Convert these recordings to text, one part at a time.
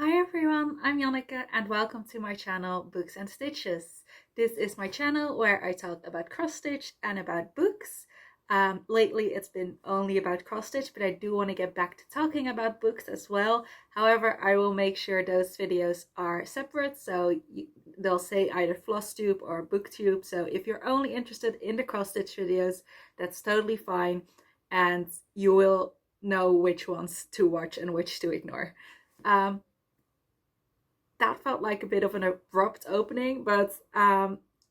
Hi everyone, I'm Janneke and welcome to my channel Books and Stitches. This is my channel where I talk about cross stitch and about books. Lately it's been only about cross stitch, but I do want to get back to talking about books as well. However, I will make sure those videos are separate, so they'll say either Flosstube or Booktube. So if you're only interested in the cross stitch videos, that's totally fine, and you will know which ones to watch and which to ignore. That felt like a bit of an abrupt opening, but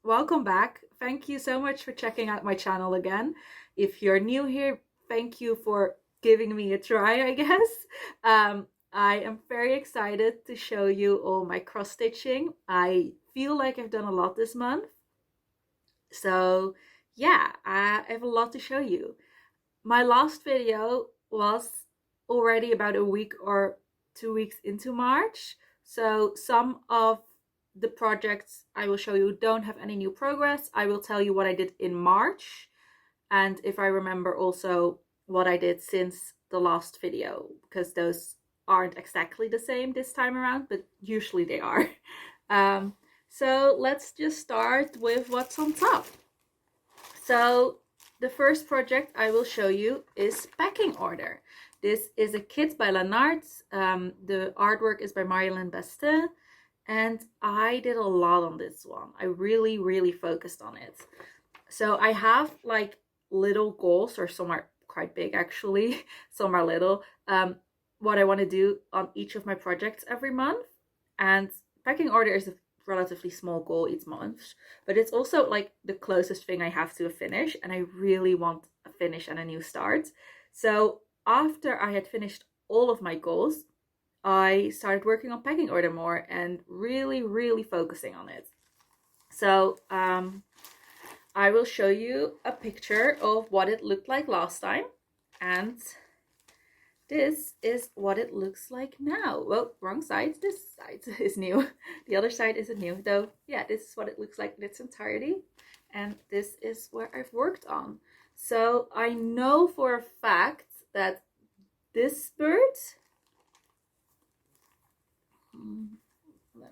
welcome back. Thank you so much for checking out my channel again. If you're new here, thank you for giving me a try, I guess. I am very excited to show you all my cross stitching. I feel like I've done a lot this month. So yeah, I have a lot to show you. My last video was already about a week or 2 weeks into March. So some of the projects I will show you don't have any new progress. I will tell you what I did in March, and if I remember also what I did since the last video, because those aren't exactly the same this time around, but usually they are. So let's just start with what's on top. So the first project I will show you is Pecking Order. This is a kit by Lanarte. The artwork is by Marjolein Bastin, and I did a lot on this one. I really focused on it. So I have like little goals, or some are quite big actually, some are little, what I want to do on each of my projects every month. And Pecking Order is a relatively small goal each month, but it's also like the closest thing I have to a finish, and I really want a finish and a new start. So after I had finished all of my goals, I started working on Pecking Order more and really focusing on it. So I will show you a picture of what it looked like last time, and this is what it looks like now. Well, wrong side. This side is new. The other side isn't new, though. Yeah, this is what it looks like in its entirety. And this is where I've worked on. So I know for a fact that this bird,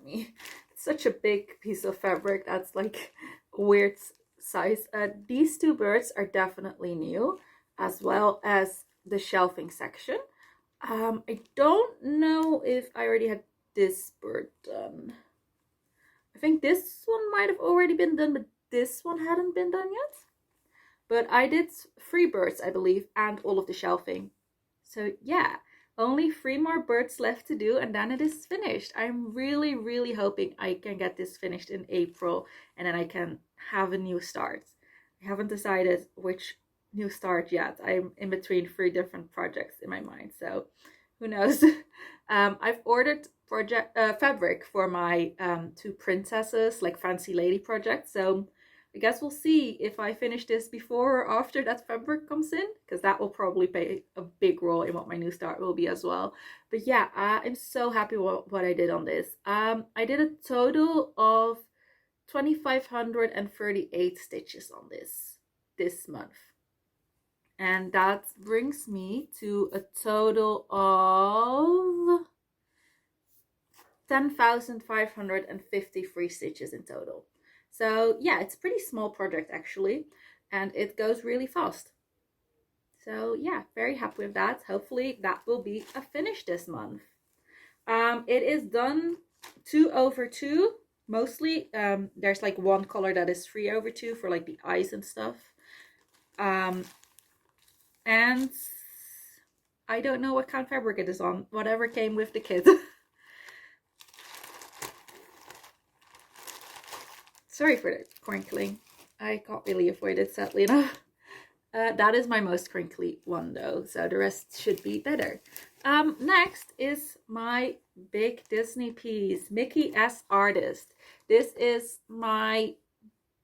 it's such a big piece of fabric that's like a weird size. These two birds are definitely new, as well as the shelving section. I don't know if I already had this bird done. I think this one might have already been done, but this one hadn't been done yet. But I did 3 birds, I believe, and all of the shelving. So yeah, only 3 more birds left to do, and then it is finished. I'm really hoping I can get this finished in April, and then I can have a new start. I haven't decided which new start yet. I'm in between 3 different projects in my mind, so who knows. I've ordered fabric for my 2 princesses, like fancy lady projects, so I guess we'll see if I finish this before or after that fabric comes in, because that will probably play a big role in what my new start will be as well. But yeah, I'm so happy with what I did on this. I did a total of 2,538 stitches on this month. And that brings me to a total of 10,553 stitches in total. So yeah, it's a pretty small project actually, and it goes really fast. So yeah, very happy with that. Hopefully that will be a finish this month. It is done 2/2 mostly. There's like one color that is 3/2 for like the eyes and stuff. And I don't know what kind of fabric it is on, whatever came with the kit. Sorry for the crinkling. I can't really avoid it, sadly enough. That is my most crinkly one though, so the rest should be better. Next is my big Disney piece, Mickey as Artist. This is my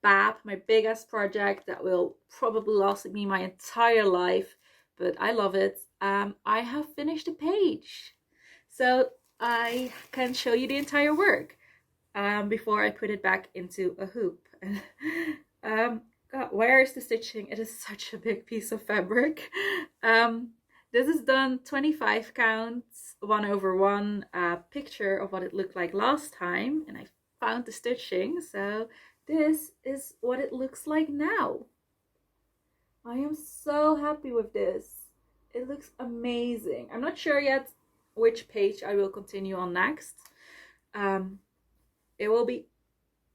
my biggest project that will probably last me my entire life, but I love it. I have finished a page, so I can show you the entire work before I put it back into a hoop. God, where is the stitching? It is such a big piece of fabric. This is done 25 counts, 1/1, picture of what it looked like last time, and I found the stitching, so this is what it looks like now. I am so happy with this. It looks amazing. I'm not sure yet which page I will continue on next. It will be,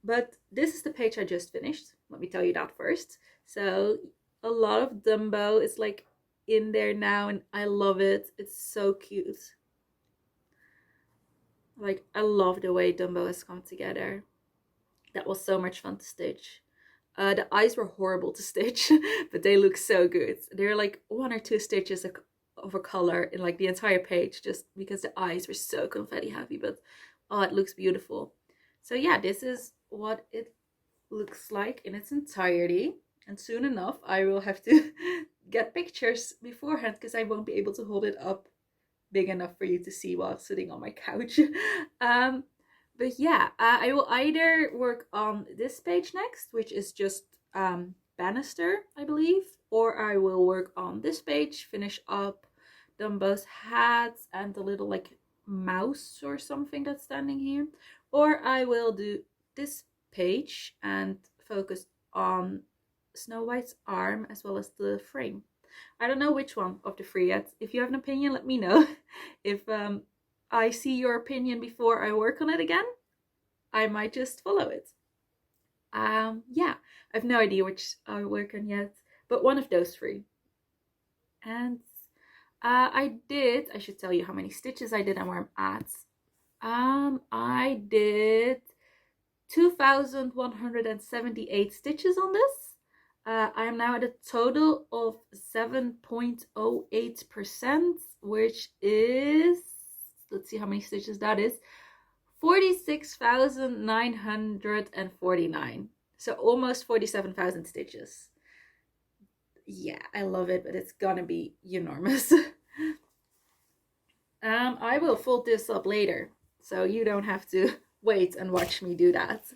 but this is the page I just finished. Let me tell you that first. So a lot of Dumbo is like in there now, and I love it. It's so cute. Like, I love the way Dumbo has come together. That was so much fun to stitch. The eyes were horrible to stitch, but they look so good. They're like 1 or 2 stitches of a color in like the entire page, just because the eyes were so confetti heavy, but oh, it looks beautiful. So yeah, this is what it looks like in its entirety. And soon enough, I will have to get pictures beforehand, because I won't be able to hold it up big enough for you to see while sitting on my couch. But yeah, I will either work on this page next, which is just banister, I believe, or I will work on this page, finish up Dumbo's hats and the little like mouse or something that's standing here, or I will do this page and focus on Snow White's arm as well as the frame. I don't know which one of the 3 yet. If you have an opinion, let me know. If I see your opinion before I work on it again, I might just follow it. Yeah, I have no idea which I'll work on yet, but one of those 3. And I should tell you how many stitches I did and where I'm at. I did 2,178 stitches on this. I am now at a total of 7.08%, which is, let's see how many stitches that is, 46,949. So almost 47,000 stitches. Yeah, I love it, but it's gonna be enormous. I will fold this up later, so you don't have to wait and watch me do that.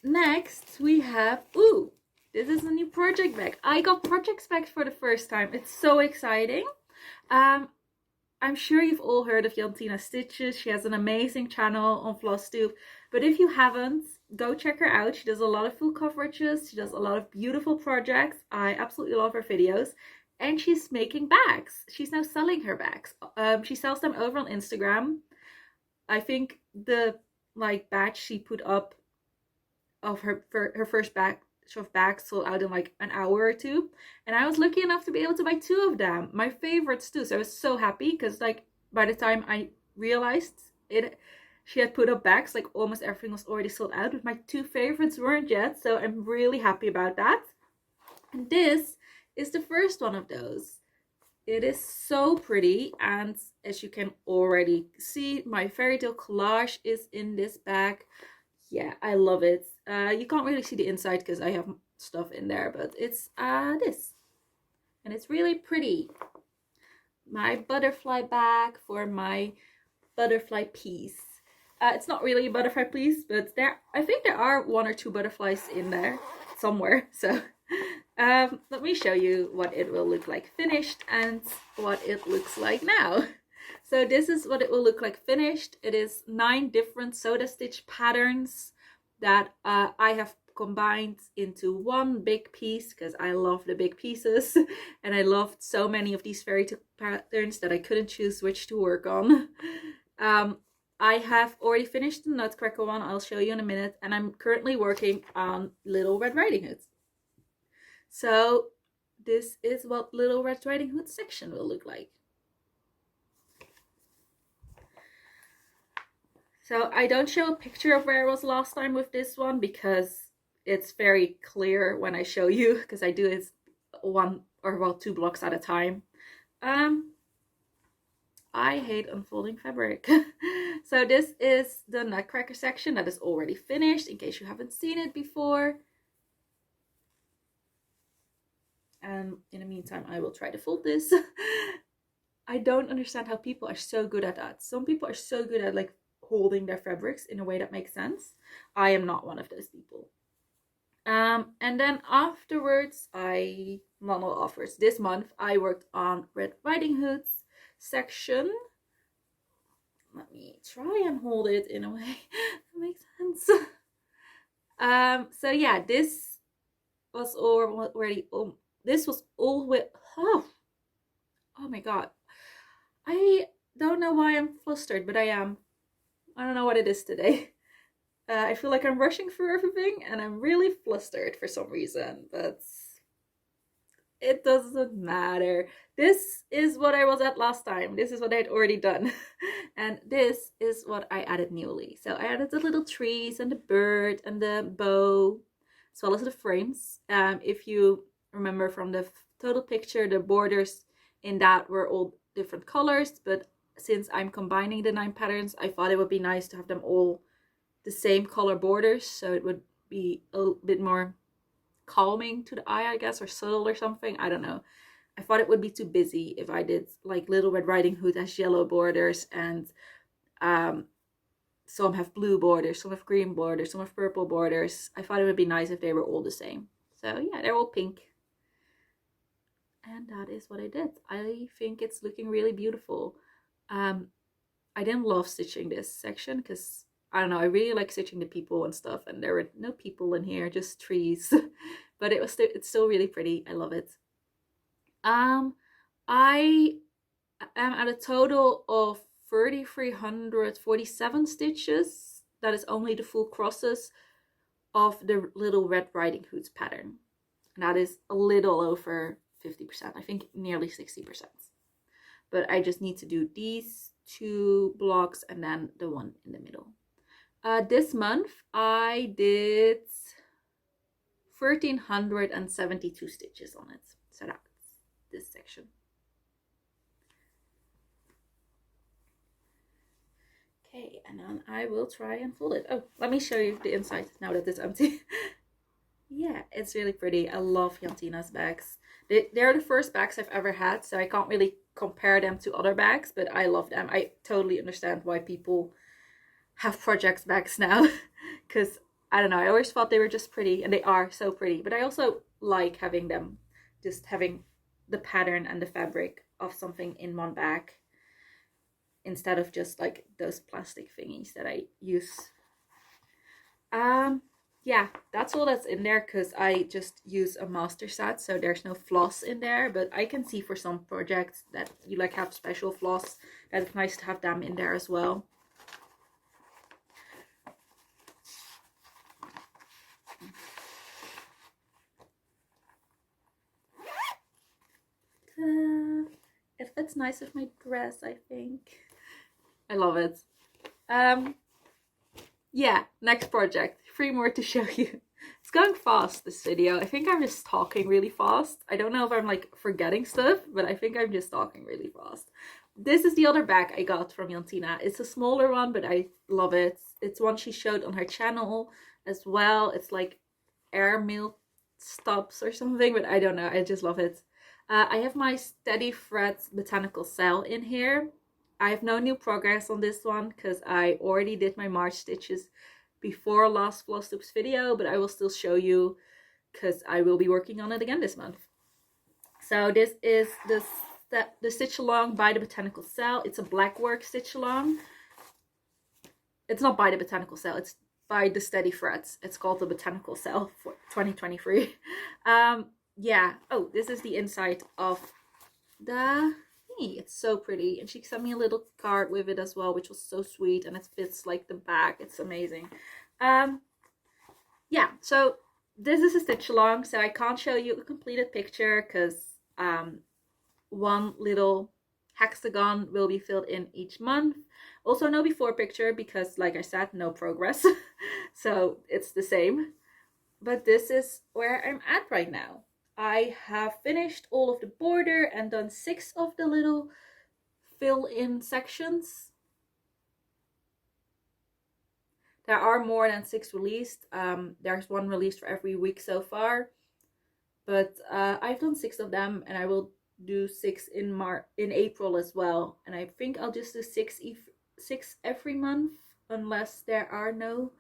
Next, we have, ooh, this is a new project bag. I got project bags for the first time. It's so exciting. I'm sure you've all heard of Jantina Stitches. She has an amazing channel on Flosstube. But if you haven't, go check her out. She does a lot of full coverages. She does a lot of beautiful projects. I absolutely love her videos. And she's making bags. She's now selling her bags. She sells them over on Instagram. I think the like batch she put up of her first batch of bags sold out in like an hour or 2, and I was lucky enough to be able to buy 2 of them, my favorites too. So I was so happy, because like by the time I realized it, she had put up bags, like almost everything was already sold out, but my 2 favorites weren't yet, so I'm really happy about that. And this is the first one of those. It is so pretty, and as you can already see, my fairy tale collage is in this bag. Yeah, I love it. You can't really see the inside because I have stuff in there, but it's this. And it's really pretty. My butterfly bag for my butterfly piece. It's not really a butterfly piece, but I think there are 1 or 2 butterflies in there somewhere. So let me show you what it will look like finished and what it looks like now. So this is what it will look like finished. It is 9 different soda stitch patterns that I have combined into one big piece, because I love the big pieces, and I loved so many of these fairy tale patterns that I couldn't choose which to work on. I have already finished the Nutcracker one. I'll show you in a minute, and I'm currently working on Little Red Riding Hood. So this is what Little Red Riding Hood section will look like. So I don't show a picture of where I was last time with this one, because it's very clear when I show you, because I do it 1 or well 2 blocks at a time. I hate unfolding fabric. So this is the Nutcracker section that is already finished, in case you haven't seen it before. And in the meantime, I will try to fold this. I don't understand how people are so good at that. Some people are so good at like holding their fabrics in a way that makes sense. I am not one of those people. And then afterwards, this month I worked on Red Riding Hood's section. Let me try and hold it in a way that makes sense. So yeah, this was already this was all with oh my god. I don't know why I'm flustered, but I am. I don't know what it is today. I feel like I'm rushing through everything and I'm really flustered for some reason, but it doesn't matter. This is what I was at last time. This is what I had already done. And this is what I added newly. So I added the little trees and the bird and the bow, as well as the frames. If you remember from the total picture, the borders in that were all different colors, but since I'm combining the 9 patterns, I thought it would be nice to have them all the same color borders, so it would be a bit more calming to the eye, I guess, or subtle or something. I don't know. I thought it would be too busy if I did like Little Red Riding Hood has yellow borders, and some have blue borders, some have green borders, some have purple borders. I thought it would be nice if they were all the same. So yeah, they're all pink. And that is what I did. I think it's looking really beautiful. I didn't love stitching this section because I don't know, I really like stitching the people and stuff, and there were no people in here, just trees. But it's still really pretty. I love it. I am at a total of 3,347 stitches. That is only the full crosses of the Little Red Riding Hood's pattern. And that is a little over 50%. I think nearly 60%. But I just need to do these 2 blocks and then the one in the middle. This month I did 1,372 stitches on it. So that's this section. Okay, and then I will try and fold it. Oh, let me show you the inside now that it's empty. Yeah, it's really pretty. I love Jantina's bags. They're the first bags I've ever had, so I can't really compare them to other bags, but I love them. I totally understand why people have projects bags now, because I don't know, I always thought they were just pretty, and they are so pretty, but I also like having them, just having the pattern and the fabric of something in one bag instead of just like those plastic thingies that I use. Yeah, that's all that's in there because I just use a master set, so there's no floss in there, but I can see for some projects that you like have special floss, that it's nice to have them in there as well. It fits nice with my dress, I think. I love it. Yeah, next project. 3 more to show you. It's going fast, this video. I think I'm just talking really fast. I don't know if I'm like forgetting stuff, but I think I'm just talking really fast. This is the other bag I got from Jantina. It's a smaller one, but I love it. It's one she showed on her channel as well. It's like air milk stops or something, but I don't know. I just love it. I have my Steady Threads botanical cell in here. I have no new progress on this one because I already did my March stitches before last Flosstube video, but I will still show you because I will be working on it again this month. So this is the stitch along by the botanical cell. It's a black work stitch along. It's not by the botanical cell, it's by the Steady Threads. It's called the botanical cell for 2023. Yeah. Oh, this is the inside of the thingy. It's so pretty, and she sent me a little card with it as well, which was so sweet, and it fits like the bag. It's amazing. Yeah, so this is a stitch along, so I can't show you a completed picture because one little hexagon will be filled in each month. Also no before picture because, like I said, no progress. So it's the same. But this is where I'm at right now. I have finished all of the border and done 6 of the little fill-in sections. There are more than 6 released. There's 1 released for every week so far. But I've done 6 of them, and I will do 6 in April as well. And I think I'll just do 6 every month unless there are no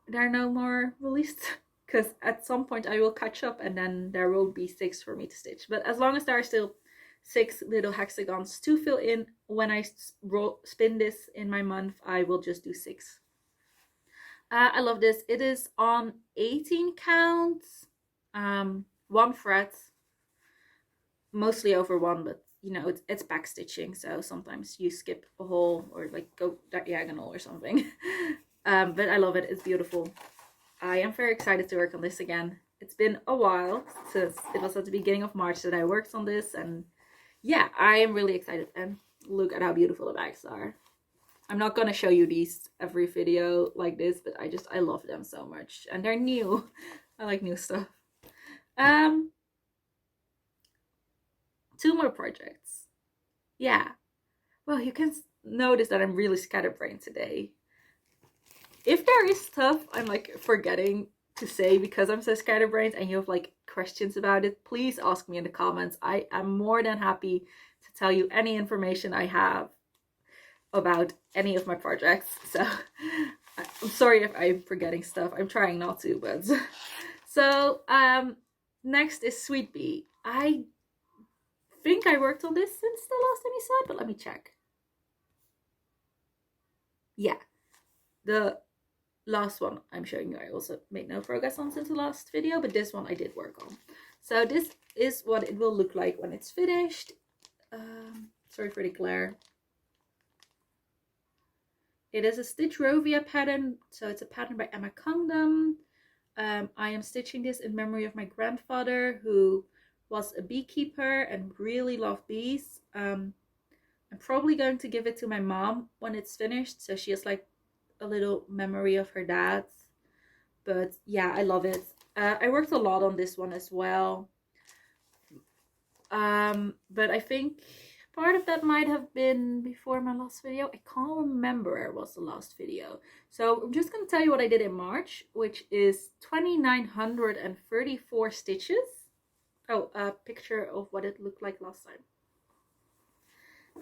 more released. because at some point I will catch up and then there will be 6 for me to stitch. But as long as there are still 6 little hexagons to fill in, when I spin this in my month, I will just do 6. I love this. It is on 18 counts, 1 fret, mostly over 1, but you know, it's back stitching, so sometimes you skip a hole or like go diagonal or something. But I love it. It's beautiful. I am very excited to work on this again. It's been a while since it was at the beginning of March that I worked on this, and yeah, I am really excited. And look at how beautiful the bags are. I'm not gonna show you these every video like this, but I love them so much, and they're new. I like new stuff. 2 more projects. Yeah. Well, you can notice that I'm really scatterbrained today. If there is stuff I'm like forgetting to say because I'm so scatterbrained and you have like questions about it, please ask me in the comments. I am more than happy to tell you any information I have about any of my projects. So I'm sorry if I'm forgetting stuff. I'm trying not to, but so next is Sweet Bee. I think I worked on this since the last time you saw it, but let me check. Yeah, the last one I'm showing you I also made no progress on since the last video, but this one I did work on. So this is what it will look like when it's finished. Sorry for the glare. It is a Stitch Rovia pattern, so it's a pattern by Emma Condom. I am stitching this in memory of my grandfather, who was a beekeeper and really loved bees. I'm probably going to give it to my mom when it's finished, so she has like a little memory of her dad's. But yeah, I love it. I worked a lot on this one as well. But I think part of that might have been before my last video. I can't remember where was the last video. So I'm just going to tell you what I did in March, which is 2,934 stitches. Oh, a picture of what it looked like last time.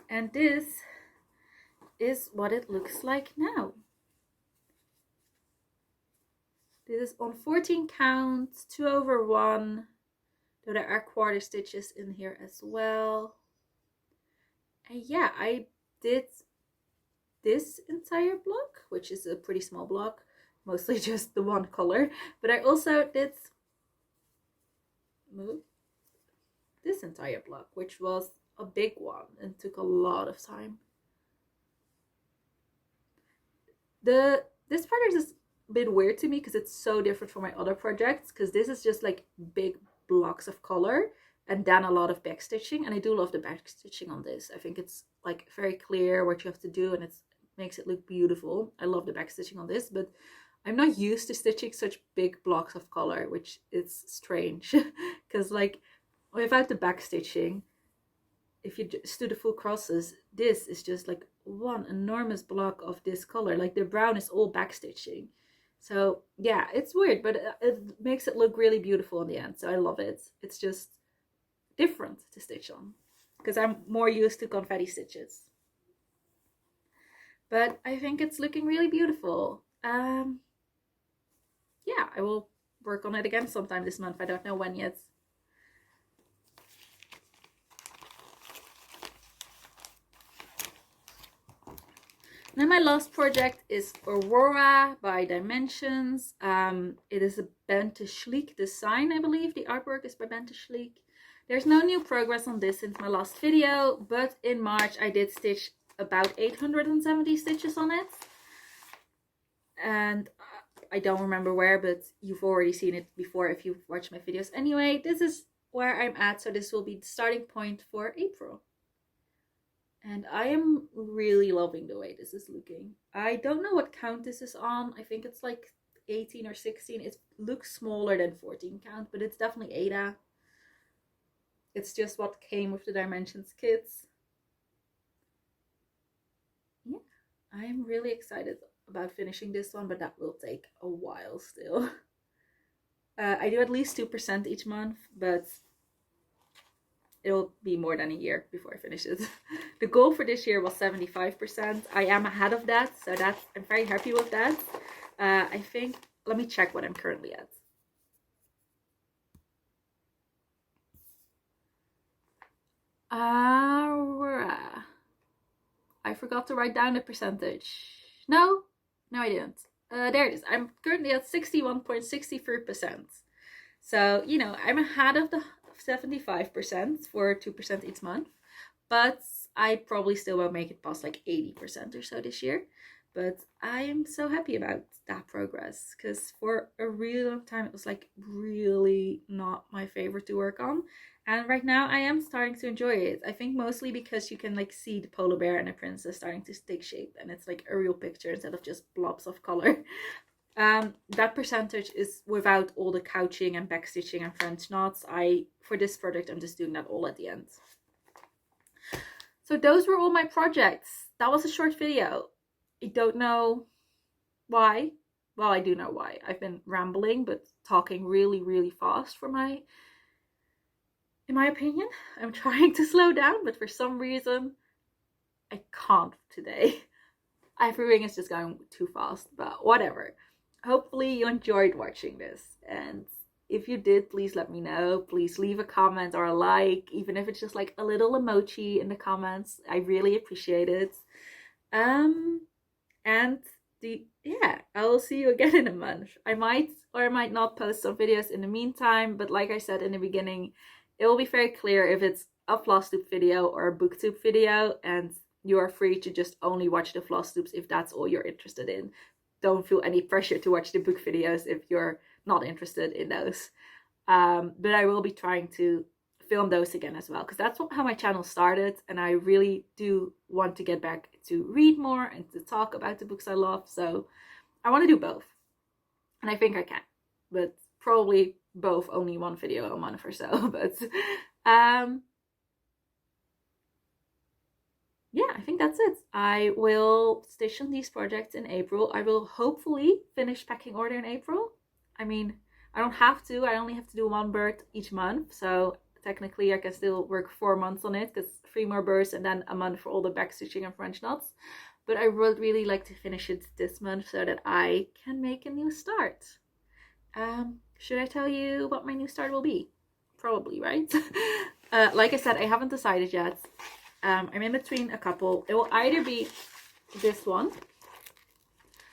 And this is what it looks like now. This is on 14 counts, 2 over 1. Though there are quarter stitches in here as well. And yeah, I did this entire block, which is a pretty small block, mostly just the one color. But I also did this entire block, which was a big one and took a lot of time. This project is a bit weird to me because it's so different from my other projects, because this is just like big blocks of color and then a lot of back stitching, and I do love the back stitching on this. I think it's like very clear what you have to do, and it makes it look beautiful. I love the back stitching on this, but I'm not used to stitching such big blocks of color, which is strange because like without the back stitching, if you just do the full crosses, this is just like one enormous block of this color. Like the brown is all back stitching. So yeah, it's weird, but it makes it look really beautiful in the end. So I love it. It's just different to stitch on because I'm more used to confetti stitches. But I think it's looking really beautiful. Yeah, I will work on it again sometime this month. I don't know when yet. Then my last project is Aurora by Dimensions. It is a Bente Schlick design, I believe. The artwork is by Bente Schlick. There's no new progress on this since my last video, but in March I did stitch about 870 stitches on it. And I don't remember where, but you've already seen it before if you've watched my videos. Anyway, this is where I'm at, so this will be the starting point for April. And I am really loving the way this is looking. I don't know what count this is on. I think it's like 18 or 16. It looks smaller than 14 count, but it's definitely Ada. It's just what came with the Dimensions kits. Yeah, I am really excited about finishing this one, but that will take a while still. I do at least 2% each month, but it'll be more than a year before I finish it. The goal for this year was 75%. I am ahead of that, so I'm very happy with that. I think, let me check what I'm currently at. Aurora. I forgot to write down the percentage. No, I didn't. There it is. I'm currently at 61.63%. So, you know, I'm ahead of the 75% for 2% each month. But I probably still won't make it past like 80% or so this year. But I am so happy about that progress, because for a really long time it was like really not my favorite to work on. And right now I am starting to enjoy it. I think mostly because you can like see the polar bear and the princess starting to take shape, and it's like a real picture instead of just blobs of color. That percentage is without all the couching and backstitching and French knots. For this project I'm just doing that all at the end. So those were all my projects. That was a short video. I don't know why. Well, I do know why. I've been rambling, but talking really, really fast in my opinion. I'm trying to slow down, but for some reason, I can't today. Everything is just going too fast, but whatever. Hopefully you enjoyed watching this, and if you did, please let me know. Please leave a comment or a like, even if it's just like a little emoji in the comments. I really appreciate it. And yeah, I will see you again in a month. I might or I might not post some videos in the meantime, but like I said in the beginning, it will be very clear if it's a Flosstube video or a booktube video, and you are free to just only watch the Flosstubes if that's all you're interested in. Don't feel any pressure to watch the book videos if you're not interested in those. But I will be trying to film those again as well, because that's how my channel started, and I really do want to get back to read more and to talk about the books I love. So I want to do both, and I think I can, but probably both only one video a month or so. But yeah, I think that's it. I will stitch on these projects in April. I will hopefully finish Pecking Order in April. I mean, I don't have to. I only have to do one bird each month, so technically I can still work 4 months on it, because 3 more birds and then a month for all the back stitching and French knots. But I would really like to finish it this month so that I can make a new start. Should I tell you what my new start will be? Probably, right? Like I said, I haven't decided yet. I'm in between a couple. It will either be this one,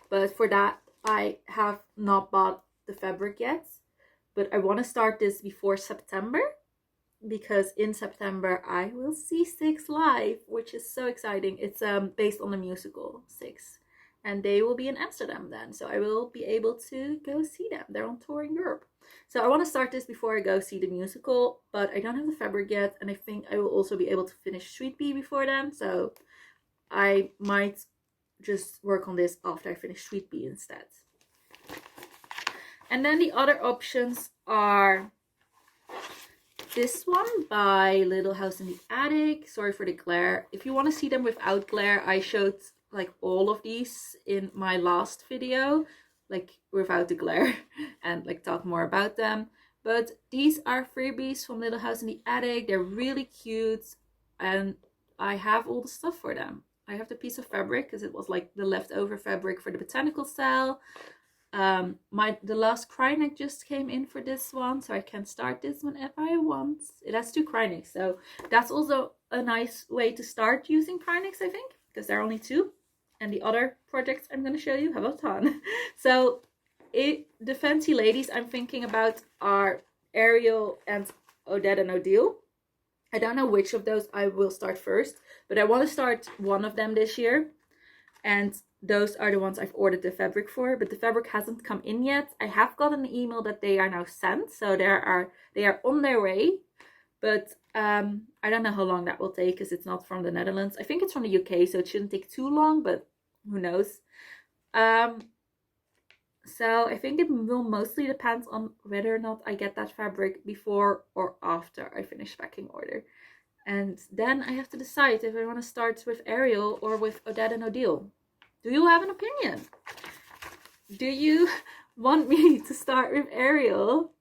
but for that I have not bought the fabric yet. But I want to start this before September, because in September I will see Six live, which is so exciting. It's based on the musical Six, and they will be in Amsterdam then, so I will be able to go see them. They're on tour in Europe. So I want to start this before I go see the musical, but I don't have the fabric yet, and I think I will also be able to finish Sweet Bee before then, so I might just work on this after I finish Sweet Bee instead. And then the other options are this one by Little House in the Attic. Sorry for the glare. If you want to see them without glare, I showed like all of these in my last video, like without the glare, and like talk more about them. But these are freebies from Little House in the Attic. They're really cute, and I have all the stuff for them. I have the piece of fabric because it was like the leftover fabric for the botanical cell. The last cry neck just came in for this one, so I can start this whenever I want. It has 2 cry necks, so that's also a nice way to start using cry necks, I think, because there are only 2, and the other projects I'm going to show you have a ton. So the fancy ladies I'm thinking about are Ariel and Odette and Odile. I don't know which of those I will start first, but I want to start one of them this year, and those are the ones I've ordered the fabric for, but the fabric hasn't come in yet. I have got an email that they are now sent, so they are on their way, but I don't know how long that will take because it's not from the Netherlands. I think it's from the UK, so it shouldn't take too long, but who knows. So I think it will mostly depend on whether or not I get that fabric before or after I finish Pecking Order. And then I have to decide if I want to start with Ariel or with Odette and Odile. Do you have an opinion? Do you want me to start with Ariel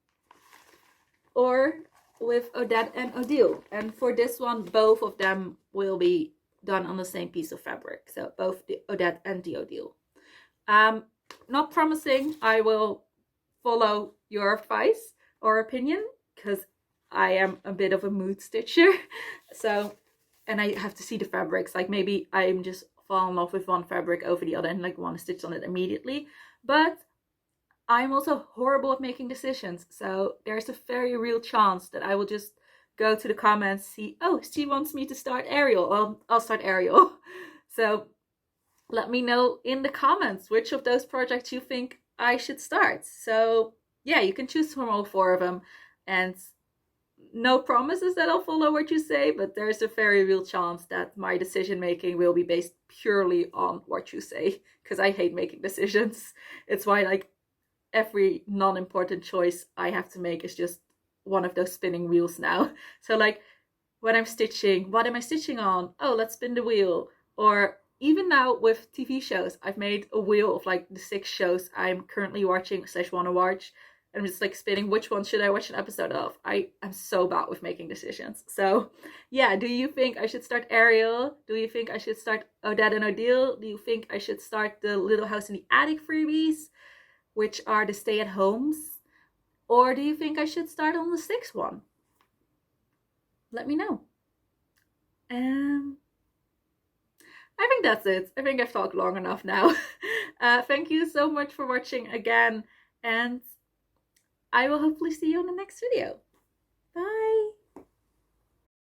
or with Odette and Odile? And for this one, both of them will be done on the same piece of fabric. So both the Odette and the Odile. Not promising I will follow your advice or opinion, because I am a bit of a mood stitcher. So, and I have to see the fabrics. Like maybe I'm just fall in love with one fabric over the other and like want to stitch on it immediately. But I'm also horrible at making decisions. So there's a very real chance that I will just go to the comments, see, oh, she wants me to start Ariel. Well, I'll start Ariel. So let me know in the comments which of those projects you think I should start. So yeah, you can choose from all 4 of them. And no promises that I'll follow what you say, but there's a very real chance that my decision making will be based purely on what you say, because I hate making decisions. It's why like every non-important choice I have to make is just one of those spinning wheels now. So like when I'm stitching, what am I stitching on? Oh, let's spin the wheel. Or even now with TV shows, I've made a wheel of like the 6 shows I'm currently watching / want to watch. And I'm just like spinning which one should I watch an episode of. I'm so bad with making decisions. So yeah, do you think I should start Ariel? Do you think I should start Odette and Odile? Do you think I should start the Little House in the Attic freebies, which are the stay-at-homes? Or do you think I should start on the 6th one? Let me know. I think that's it. I think I've talked long enough now. Thank you so much for watching again, and I will hopefully see you in the next video. Bye!